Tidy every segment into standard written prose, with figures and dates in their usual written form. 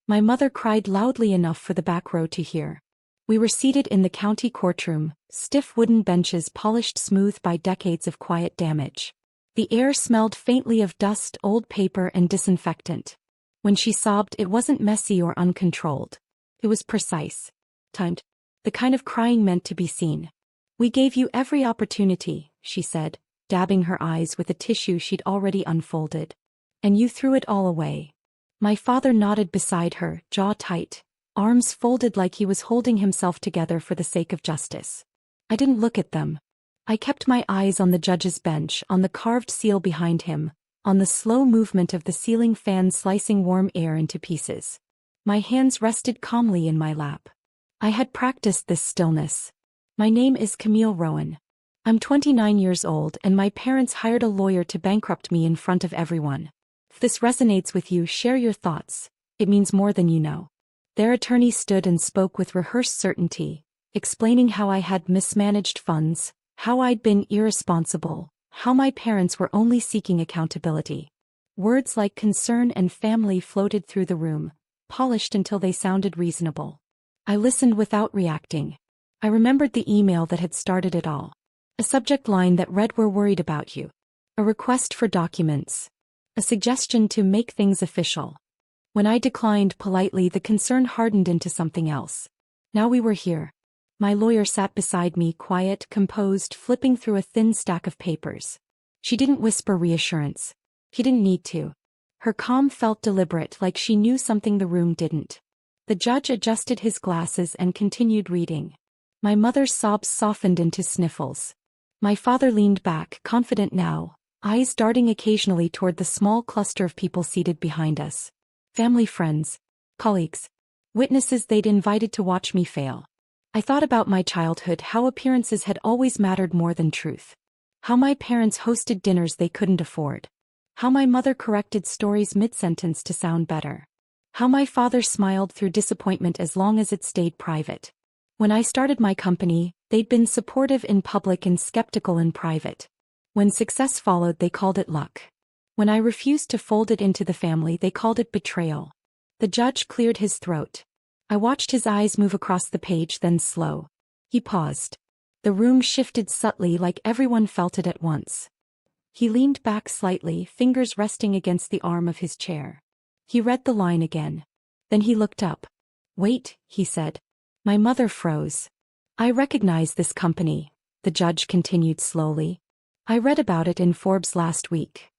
My mother cried loudly enough for the back row to hear. We were seated in the county courtroom, stiff wooden benches polished smooth by decades of quiet damage. The air smelled faintly of dust, old paper, and disinfectant. When she sobbed, it wasn't messy or uncontrolled. It was precise. Timed. The kind of crying meant to be seen. "We gave you every opportunity," she said, dabbing her eyes with a tissue she'd already unfolded. "And you threw it all away." My father nodded beside her, jaw tight, arms folded like he was holding himself together for the sake of justice. I didn't look at them. I kept my eyes on the judge's bench, on the carved seal behind him, on the slow movement of the ceiling fan slicing warm air into pieces. My hands rested calmly in my lap. I had practiced this stillness. "My name is Camille Rowan. I'm 29 years old and my parents hired a lawyer to bankrupt me in front of everyone. If this resonates with you, share your thoughts. It means more than you know." Their attorney stood and spoke with rehearsed certainty, explaining how I had mismanaged funds, how I'd been irresponsible, how my parents were only seeking accountability. Words like concern and family floated through the room, polished until they sounded reasonable. I listened without reacting. I remembered the email that had started it all. A subject line that read, "We're worried about you." A request for documents. A suggestion to make things official. When I declined politely, the concern hardened into something else. Now we were here. My lawyer sat beside me, quiet, composed, flipping through a thin stack of papers. She didn't whisper reassurance. She didn't need to. Her calm felt deliberate, like she knew something the room didn't. The judge adjusted his glasses and continued reading. My mother's sobs softened into sniffles. My father leaned back, confident now, eyes darting occasionally toward the small cluster of people seated behind us. Family, friends, colleagues, witnesses they'd invited to watch me fail. I thought about my childhood, how appearances had always mattered more than truth. How my parents hosted dinners they couldn't afford. How my mother corrected stories mid-sentence to sound better. How my father smiled through disappointment as long as it stayed private. When I started my company, they'd been supportive in public and skeptical in private. When success followed, they called it luck. When I refused to fold it into the family, they called it betrayal. The judge cleared his throat. I watched his eyes move across the page, then slow. He paused. The room shifted subtly, like everyone felt it at once. He leaned back slightly, fingers resting against the arm of his chair. He read the line again. Then he looked up. "Wait," he said. My mother froze. "I recognize this company," the judge continued slowly. "I read about it in Forbes last week."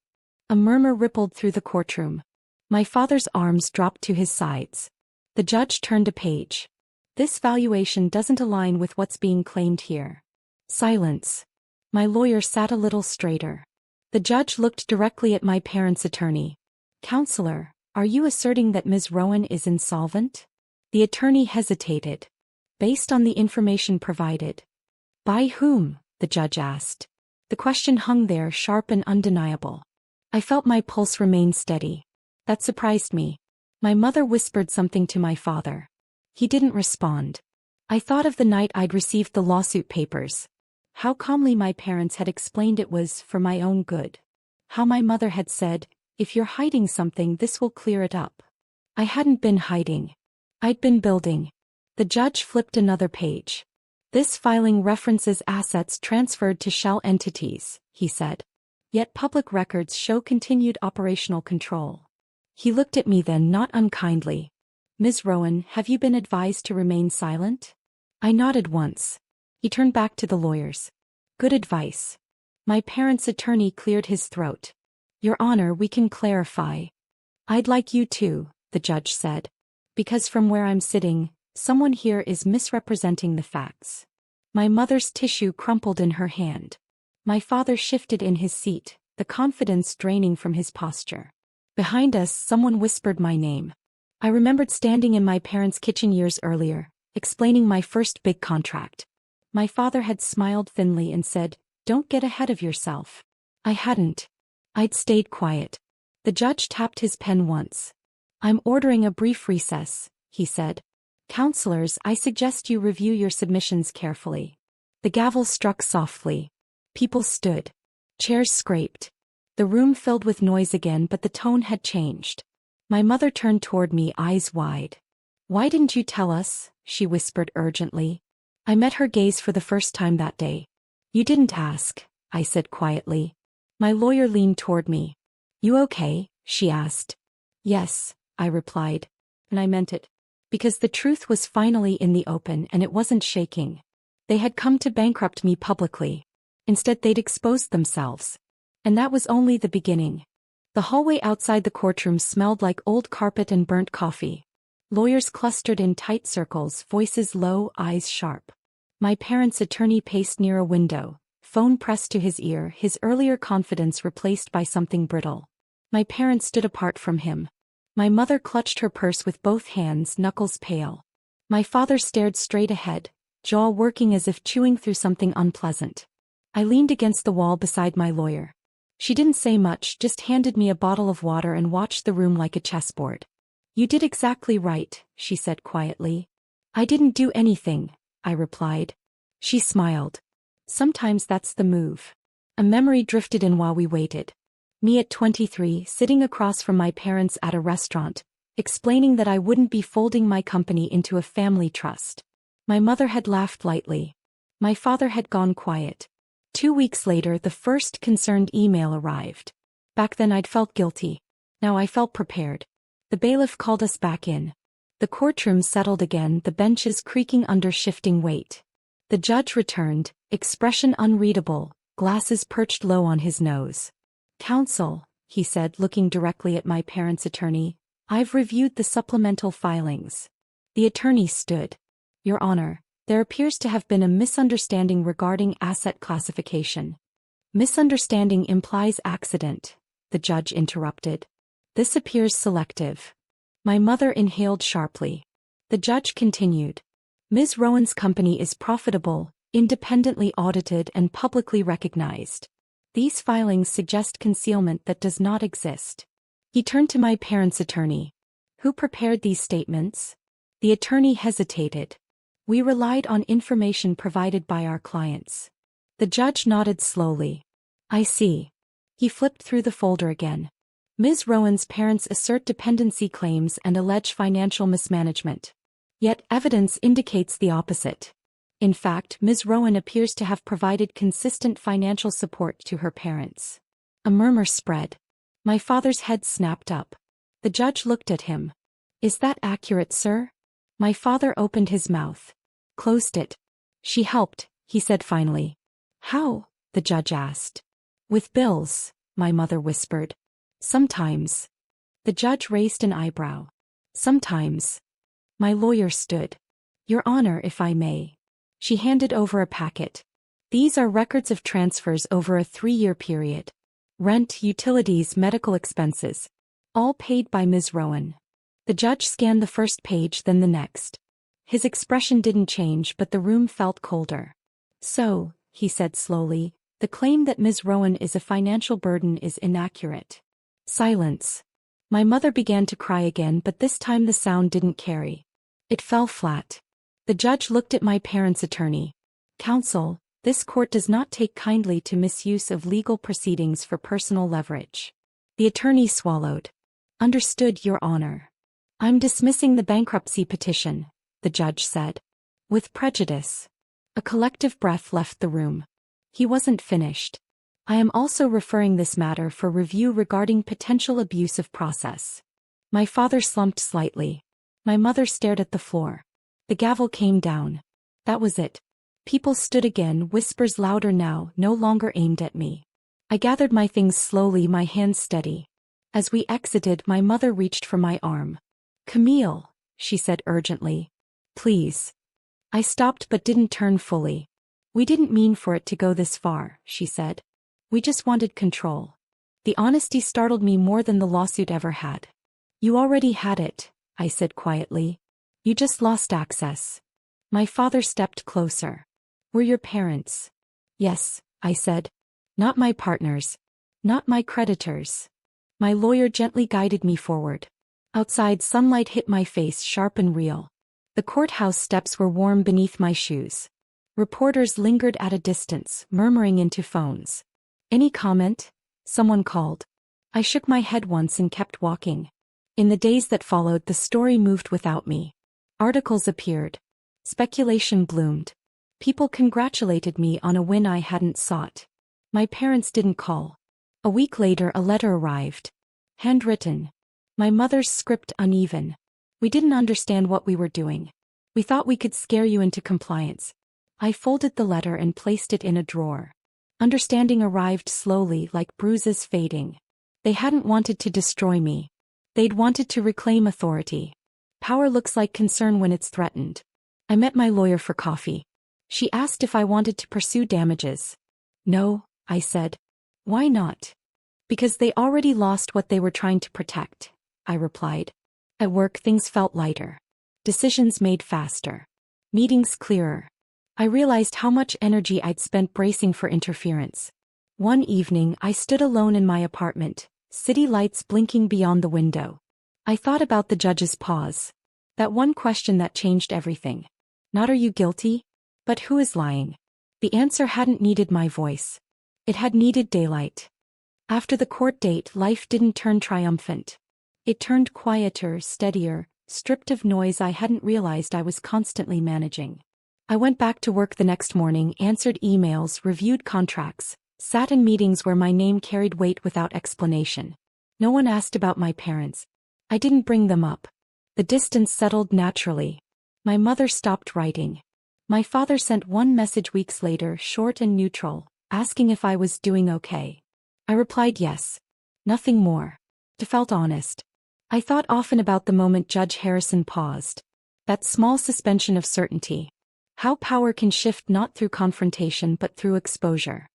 A murmur rippled through the courtroom. My father's arms dropped to his sides. The judge turned a page. "This valuation doesn't align with what's being claimed here." Silence. My lawyer sat a little straighter. The judge looked directly at my parents' attorney. "Counselor, are you asserting that Ms. Rowan is insolvent?" The attorney hesitated. "Based on the information provided." "By whom?" the judge asked. The question hung there, sharp and undeniable. I felt my pulse remain steady. That surprised me. My mother whispered something to my father. He didn't respond. I thought of the night I'd received the lawsuit papers. How calmly my parents had explained it was for my own good. How my mother had said, "If you're hiding something, this will clear it up." I hadn't been hiding. I'd been building. The judge flipped another page. "This filing references assets transferred to shell entities," he said. "Yet public records show continued operational control." He looked at me then, not unkindly. "Ms. Rowan, have you been advised to remain silent?" I nodded once. He turned back to the lawyers. "Good advice." My parents' attorney cleared his throat. "Your Honor, we can clarify." "I'd like you to," the judge said. "Because from where I'm sitting, someone here is misrepresenting the facts." My mother's tissue crumpled in her hand. My father shifted in his seat, the confidence draining from his posture. Behind us, someone whispered my name. I remembered standing in my parents' kitchen years earlier, explaining my first big contract. My father had smiled thinly and said, "Don't get ahead of yourself." I hadn't. I'd stayed quiet. The judge tapped his pen once. "I'm ordering a brief recess," he said. "Counselors, I suggest you review your submissions carefully." The gavel struck softly. People stood. Chairs scraped. The room filled with noise again, but the tone had changed. My mother turned toward me, eyes wide. "Why didn't you tell us?" she whispered urgently. I met her gaze for the first time that day. "You didn't ask," I said quietly. My lawyer leaned toward me. "You okay?" she asked. "Yes," I replied. And I meant it. Because the truth was finally in the open and it wasn't shaking. They had come to bankrupt me publicly. Instead they'd exposed themselves. And that was only the beginning. The hallway outside the courtroom smelled like old carpet and burnt coffee. Lawyers clustered in tight circles, voices low, eyes sharp. My parents' attorney paced near a window, phone pressed to his ear, his earlier confidence replaced by something brittle. My parents stood apart from him. My mother clutched her purse with both hands, knuckles pale. My father stared straight ahead, jaw working as if chewing through something unpleasant. I leaned against the wall beside my lawyer. She didn't say much, just handed me a bottle of water and watched the room like a chessboard. "You did exactly right," she said quietly. "I didn't do anything," I replied. She smiled. "Sometimes that's the move." A memory drifted in while we waited. Me at 23, sitting across from my parents at a restaurant, explaining that I wouldn't be folding my company into a family trust. My mother had laughed lightly. My father had gone quiet. 2 weeks later, the first concerned email arrived. Back then I'd felt guilty. Now I felt prepared. The bailiff called us back in. The courtroom settled again, the benches creaking under shifting weight. The judge returned, expression unreadable, glasses perched low on his nose. "Counsel," he said, looking directly at my parents' attorney, "I've reviewed the supplemental filings." The attorney stood. "Your Honor, there appears to have been a misunderstanding regarding asset classification." "Misunderstanding implies accident," the judge interrupted. "This appears selective." My mother inhaled sharply. The judge continued. "Ms. Rowan's company is profitable, independently audited and publicly recognized. These filings suggest concealment that does not exist." He turned to my parents' attorney. "Who prepared these statements?" The attorney hesitated. "We relied on information provided by our clients." The judge nodded slowly. "I see." He flipped through the folder again. "Ms. Rowan's parents assert dependency claims and allege financial mismanagement. Yet evidence indicates the opposite. In fact, Ms. Rowan appears to have provided consistent financial support to her parents." A murmur spread. My father's head snapped up. The judge looked at him. "Is that accurate, sir?" My father opened his mouth. Closed it. "She helped," he said finally. "How?" the judge asked. "With bills," my mother whispered. "Sometimes." The judge raised an eyebrow. "Sometimes." My lawyer stood. "Your Honor, if I may." She handed over a packet. "These are records of transfers over a 3-year period. Rent, utilities, medical expenses. All paid by Ms. Rowan." The judge scanned the first page, then the next. His expression didn't change, but the room felt colder. "So," he said slowly, "the claim that Ms. Rowan is a financial burden is inaccurate." Silence. My mother began to cry again, but this time the sound didn't carry. It fell flat. The judge looked at my parents' attorney. "Counsel, this court does not take kindly to misuse of legal proceedings for personal leverage." The attorney swallowed. "Understood, Your Honor." "I'm dismissing the bankruptcy petition," the judge said. "With prejudice." A collective breath left the room. He wasn't finished. "I am also referring this matter for review regarding potential abuse of process." My father slumped slightly. My mother stared at the floor. The gavel came down. That was it. People stood again, whispers louder now, no longer aimed at me. I gathered my things slowly, my hands steady. As we exited, my mother reached for my arm. "Camille," she said urgently. "Please." I stopped but didn't turn fully. "We didn't mean for it to go this far," she said. "We just wanted control." The honesty startled me more than the lawsuit ever had. "You already had it," I said quietly. "You just lost access." My father stepped closer. "We're your parents." "Yes," I said. "Not my partners. Not my creditors." My lawyer gently guided me forward. Outside, sunlight hit my face, sharp and real. The courthouse steps were warm beneath my shoes. Reporters lingered at a distance, murmuring into phones. "Any comment?" someone called. I shook my head once and kept walking. In the days that followed, the story moved without me. Articles appeared. Speculation bloomed. People congratulated me on a win I hadn't sought. My parents didn't call. A week later, a letter arrived. Handwritten. My mother's script uneven. We didn't understand what we were doing. We thought we could scare you into compliance. I folded the letter and placed it in a drawer. Understanding arrived slowly, like bruises fading. They hadn't wanted to destroy me. They'd wanted to reclaim authority. Power looks like concern when it's threatened. I met my lawyer for coffee. She asked if I wanted to pursue damages. No, I said. Why not? Because they already lost what they were trying to protect, I replied. At work, things felt lighter. Decisions made faster. Meetings clearer. I realized how much energy I'd spent bracing for interference. One evening, I stood alone in my apartment, city lights blinking beyond the window. I thought about the judge's pause. That one question that changed everything. Not are you guilty? But who is lying? The answer hadn't needed my voice. It had needed daylight. After the court date, life didn't turn triumphant. It turned quieter, steadier, stripped of noise I hadn't realized I was constantly managing. I went back to work the next morning, answered emails, reviewed contracts, sat in meetings where my name carried weight without explanation. No one asked about my parents. I didn't bring them up. The distance settled naturally. My mother stopped writing. My father sent one message weeks later, short and neutral, asking if I was doing okay. I replied yes. Nothing more. It felt honest. I thought often about the moment Judge Harrison paused. That small suspension of certainty. How power can shift not through confrontation but through exposure.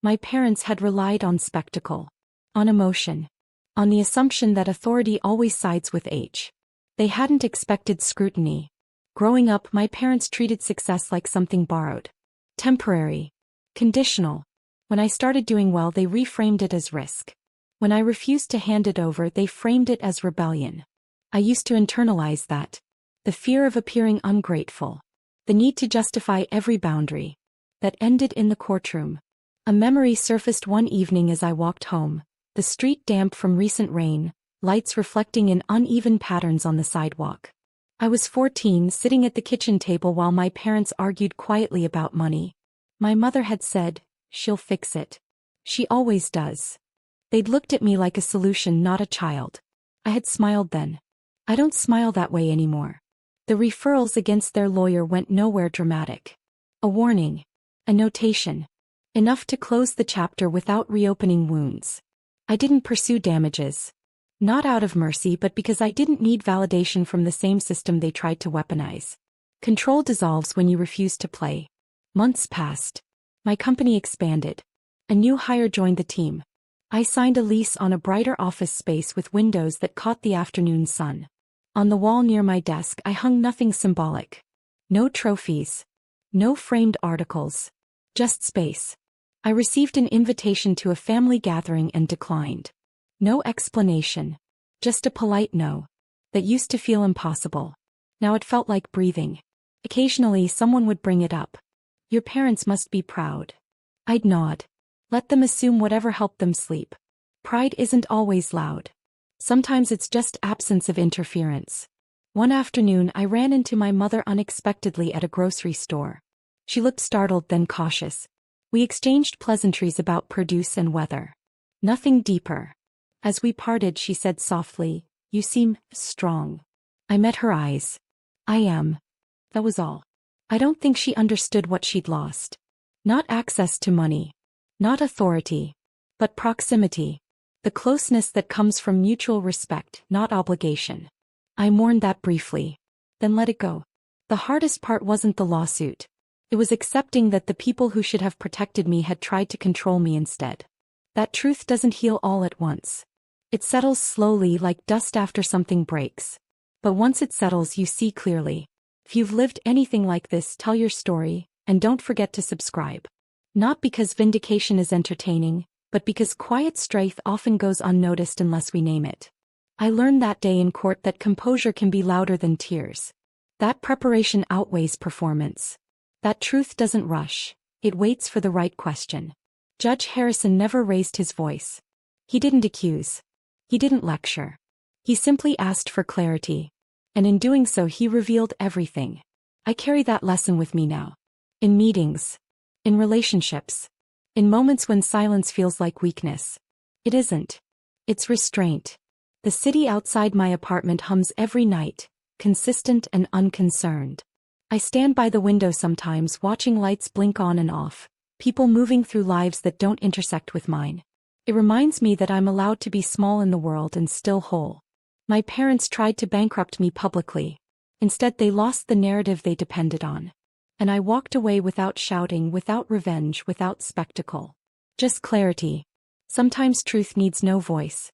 My parents had relied on spectacle. On emotion. On the assumption that authority always sides with age. They hadn't expected scrutiny. Growing up, my parents treated success like something borrowed. Temporary. Conditional. When I started doing well, they reframed it as risk. When I refused to hand it over, they framed it as rebellion. I used to internalize that. The fear of appearing ungrateful. The need to justify every boundary. That ended in the courtroom. A memory surfaced one evening as I walked home, the street damp from recent rain, lights reflecting in uneven patterns on the sidewalk. I was 14, sitting at the kitchen table while my parents argued quietly about money. My mother had said, "She'll fix it. She always does." They'd looked at me like a solution, not a child. I had smiled then. I don't smile that way anymore. The referrals against their lawyer went nowhere dramatic. A warning. A notation. Enough to close the chapter without reopening wounds. I didn't pursue damages. Not out of mercy, but because I didn't need validation from the same system they tried to weaponize. Control dissolves when you refuse to play. Months passed. My company expanded. A new hire joined the team. I signed a lease on a brighter office space with windows that caught the afternoon sun. On the wall near my desk, I hung nothing symbolic. No trophies. No framed articles. Just space. I received an invitation to a family gathering and declined. No explanation. Just a polite no. That used to feel impossible. Now it felt like breathing. Occasionally someone would bring it up. Your parents must be proud. I'd nod. Let them assume whatever helped them sleep. Pride isn't always loud. Sometimes it's just absence of interference. One afternoon I ran into my mother unexpectedly at a grocery store. She looked startled, then cautious. We exchanged pleasantries about produce and weather. Nothing deeper. As we parted, she said softly, "You seem strong." I met her eyes. "I am." That was all. I don't think she understood what she'd lost. Not access to money. Not authority. But proximity. The closeness that comes from mutual respect, not obligation. I mourned that briefly. Then let it go. The hardest part wasn't the lawsuit. It was accepting that the people who should have protected me had tried to control me instead. That truth doesn't heal all at once. It settles slowly, like dust after something breaks. But once it settles, you see clearly. If you've lived anything like this, tell your story, and don't forget to subscribe. Not because vindication is entertaining, but because quiet strength often goes unnoticed unless we name it. I learned that day in court that composure can be louder than tears. That preparation outweighs performance. That truth doesn't rush, it waits for the right question. Judge Harrison never raised his voice. He didn't accuse. He didn't lecture. He simply asked for clarity. And in doing so he revealed everything. I carry that lesson with me now. In meetings. In relationships. In moments when silence feels like weakness. It isn't. It's restraint. The city outside my apartment hums every night, consistent and unconcerned. I stand by the window sometimes watching lights blink on and off, people moving through lives that don't intersect with mine. It reminds me that I'm allowed to be small in the world and still whole. My parents tried to bankrupt me publicly. Instead they lost the narrative they depended on. And I walked away without shouting, without revenge, without spectacle. Just clarity. Sometimes truth needs no voice.